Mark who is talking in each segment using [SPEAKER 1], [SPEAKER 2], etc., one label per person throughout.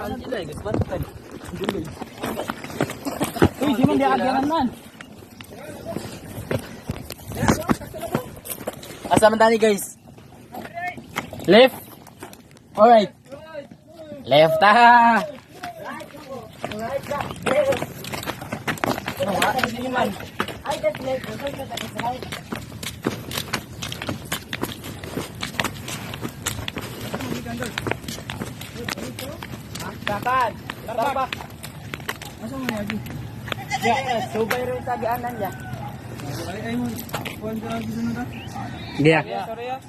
[SPEAKER 1] Uy, di man di agyanan man. Asa man tani guys? Left. Alright. Left ta. Kapan? Tarbak. Asa mo lagi? Ya, subay rin sa gianan ya. Ay mo, kuan ka dito na. Iya. Sorry ya.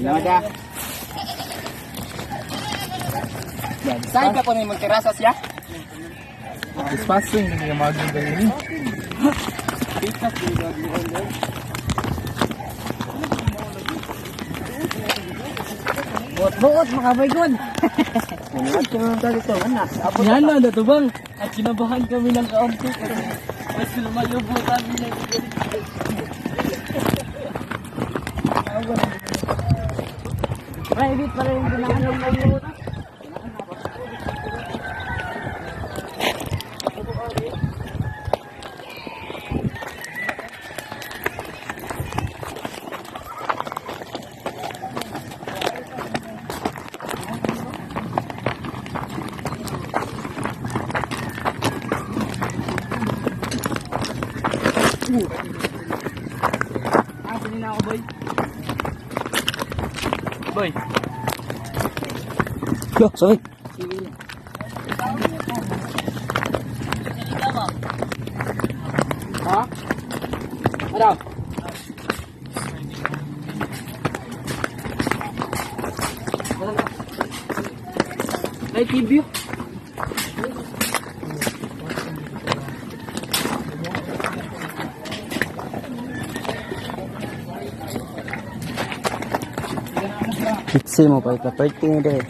[SPEAKER 1] Ada. Saan ka po na magterasa siya? Espacio yung maging ganyan. Pick-up yung gagawin. Buot makabaygon. Yan na, natubang. At kinabahan kami ng kaampo. Mas lumayo po kami ng private pa rin ginahanap ng buot. Sini na ako, boy. Boy. Yo, sorry. Ha? Ano? Ay, TV.
[SPEAKER 2] Kitsi mo pa ika-party niya dahil.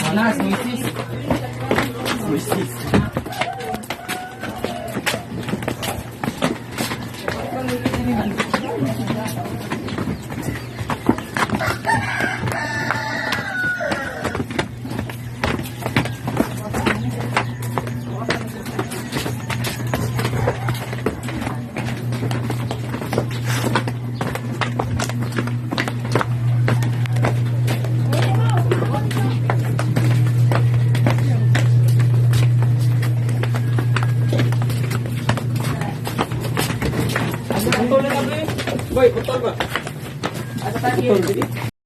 [SPEAKER 1] Manas, misis. Misis. Boy, putol ba? Asa tayo?